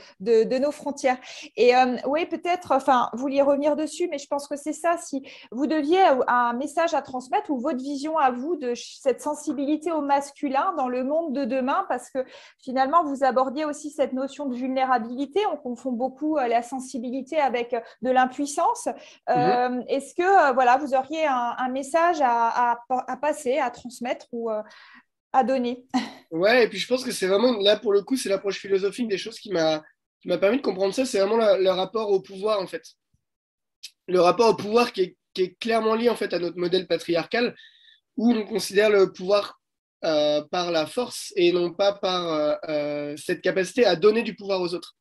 nos frontières. Et oui, peut-être, enfin, vous vouliez revenir dessus, mais je pense que c'est ça. Si vous deviez un message à transmettre ou votre vision à vous de cette sensibilité au masculin dans le monde de demain, parce que finalement, vous abordiez aussi cette notion de vulnérabilité. On confond beaucoup la sensibilité avec de l'impuissance. Mhm. Est-ce que voilà, vous auriez un message à passer, à transmettre ou à donner? Ouais, et puis je pense que c'est vraiment, là pour le coup, c'est l'approche philosophique des choses qui m'a permis de comprendre ça. C'est vraiment le rapport au pouvoir, en fait. Le rapport au pouvoir qui est clairement lié, en fait, à notre modèle patriarcal, où on considère le pouvoir par la force et non pas par cette capacité à donner du pouvoir aux autres.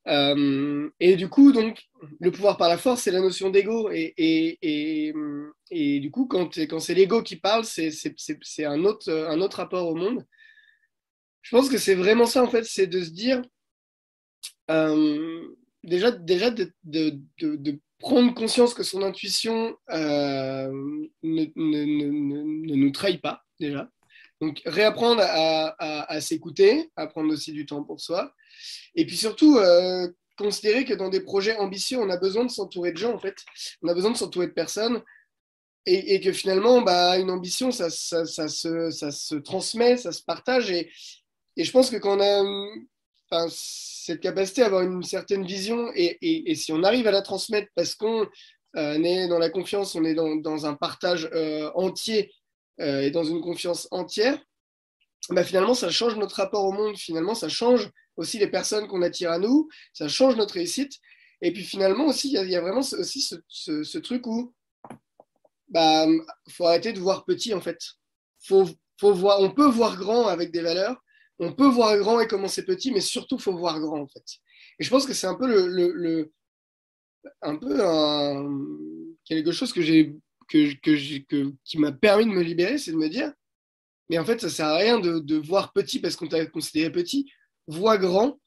Et du coup, donc, le pouvoir par la force, c'est la notion d'ego. Et du coup, quand c'est l'ego qui parle, c'est un autre rapport au monde. Je pense que c'est vraiment ça, en fait, c'est de se dire, déjà de prendre conscience que son intuition ne nous trahit pas, déjà. Donc, réapprendre à s'écouter, à prendre aussi du temps pour soi. Et puis surtout, considérer que dans des projets ambitieux, on a besoin de s'entourer de gens, en fait. On a besoin de s'entourer de personnes. Et que finalement, une ambition, ça se transmet, ça se partage. Et je pense que quand on a cette capacité à avoir une certaine vision, et si on arrive à la transmettre parce qu'on est dans la confiance, on est dans un partage entier et dans une confiance entière, finalement, ça change notre rapport au monde. Finalement, ça change aussi les personnes qu'on attire à nous, ça change notre réussite. Et puis finalement aussi, il y a vraiment aussi ce truc où faut arrêter de voir petit en fait. Faut, on peut voir grand avec des valeurs, on peut voir grand et commencer petit, mais surtout faut voir grand en fait. Et je pense que c'est un peu un peu quelque chose qui m'a permis de me libérer, c'est de me dire, mais en fait ça sert à rien de voir petit parce qu'on t'a considéré petit, vois grand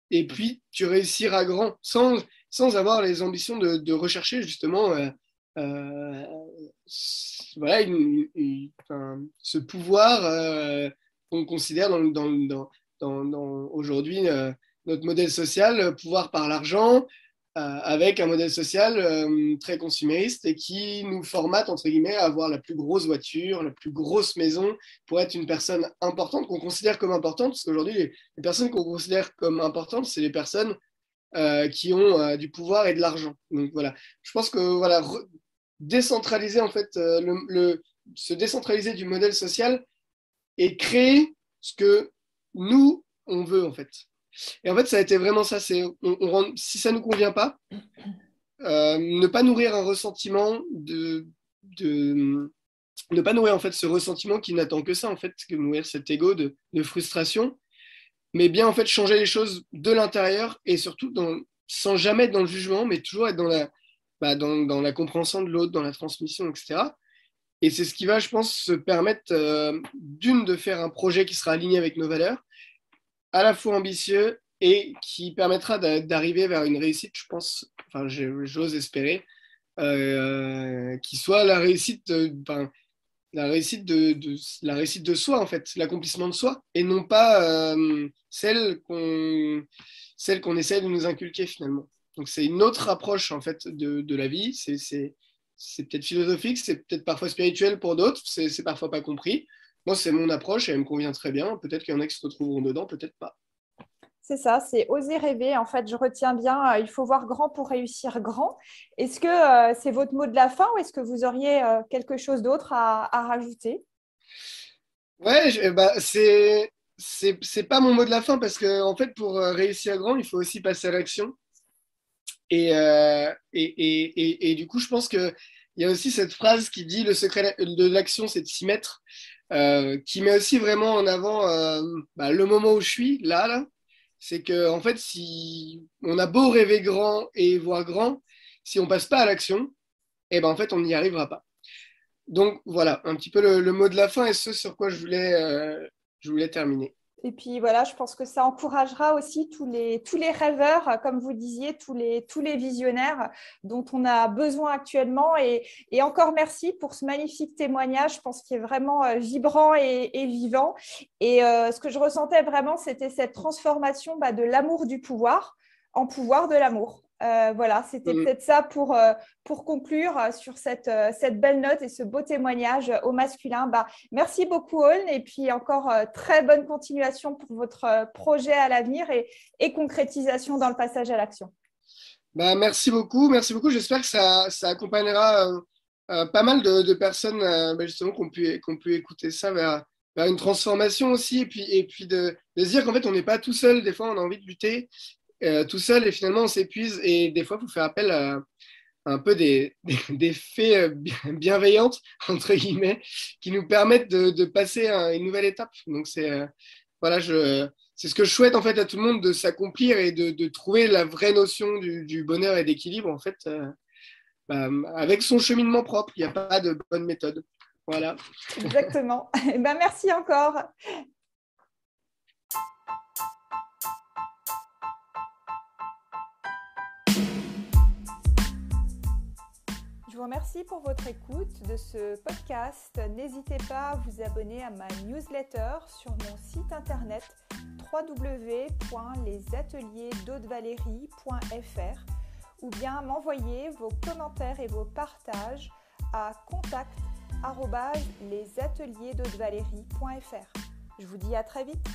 et puis tu réussiras grand sans avoir les ambitions de rechercher justement euh, voilà, ce pouvoir qu'on considère aujourd'hui notre modèle social, pouvoir par l'argent, avec un modèle social très consumériste et qui nous formate, entre guillemets, à avoir la plus grosse voiture, la plus grosse maison pour être une personne importante, qu'on considère comme importante, parce qu'aujourd'hui, les personnes qu'on considère comme importantes, c'est les personnes qui ont du pouvoir et de l'argent. Donc voilà, je pense que voilà, décentraliser en fait, se décentraliser du modèle social et créer ce que nous, on veut, en fait. Et en fait, ça a été vraiment ça. Si ça ne nous convient pas, ne pas nourrir un ressentiment ne pas nourrir en fait ce ressentiment qui n'attend que ça, en fait, que nourrir cet ego de frustration, mais bien en fait changer les choses de l'intérieur et surtout sans jamais être dans le jugement, mais toujours être dans la compréhension de l'autre, dans la transmission, etc. Et c'est ce qui va, je pense, se permettre de faire un projet qui sera aligné avec nos valeurs, à la fois ambitieux et qui permettra d'arriver vers une réussite, je pense, enfin j'ose espérer, qui soit la réussite, la réussite la réussite de soi, en fait, l'accomplissement de soi, et non pas celle qu'on essaie de nous inculquer finalement. Donc c'est une autre approche en fait de la vie, c'est peut-être philosophique, c'est peut-être parfois spirituel pour d'autres, c'est parfois pas compris. Moi, c'est mon approche et elle me convient très bien. Peut-être qu'il y en a qui se retrouveront dedans, peut-être pas. C'est ça, c'est oser rêver. En fait, je retiens bien, il faut voir grand pour réussir grand. Est-ce que c'est votre mot de la fin ou est-ce que vous auriez quelque chose d'autre à rajouter? Ouais, c'est pas mon mot de la fin parce que en fait, pour réussir grand, il faut aussi passer à l'action. Et du coup, je pense qu'il y a aussi cette phrase qui dit le secret de l'action, c'est de s'y mettre, qui met aussi vraiment en avant le moment où je suis, là. C'est que, en fait, si on a beau rêver grand et voir grand, si on passe pas à l'action, eh ben, en fait, on n'y arrivera pas. Donc, voilà, un petit peu le mot de la fin et ce sur quoi je voulais terminer. Et puis voilà, je pense que ça encouragera aussi tous les rêveurs, comme vous disiez, tous les visionnaires dont on a besoin actuellement. Et encore merci pour ce magnifique témoignage, je pense qu'il est vraiment vibrant et vivant. Et ce que je ressentais vraiment, c'était cette transformation de l'amour du pouvoir en pouvoir de l'amour. Voilà, c'était peut-être ça pour conclure sur cette belle note et ce beau témoignage au masculin. Merci beaucoup, Aulne, et puis encore très bonne continuation pour votre projet à l'avenir et concrétisation dans le passage à l'action. Merci beaucoup, merci beaucoup. J'espère que ça accompagnera pas mal de personnes justement qui ont pu écouter ça vers une transformation aussi, et puis de se dire qu'en fait, on n'est pas tout seul. Des fois, on a envie de lutter tout seul et finalement, on s'épuise. Et des fois, il faut faire appel à un peu des fées bienveillantes, entre guillemets, qui nous permettent de passer à une nouvelle étape. Donc, voilà, c'est ce que je souhaite en fait à tout le monde, de s'accomplir et de trouver la vraie notion du bonheur et d'équilibre, en fait, avec son cheminement propre. Il n'y a pas de bonne méthode. Voilà. Exactement. Merci encore. Je vous remercie pour votre écoute de ce podcast. N'hésitez pas à vous abonner à ma newsletter sur mon site internet www.lesateliersdaudevalérie.fr ou bien m'envoyer vos commentaires et vos partages à contact@lesateliersdaudevalérie.fr. Je vous dis à très vite.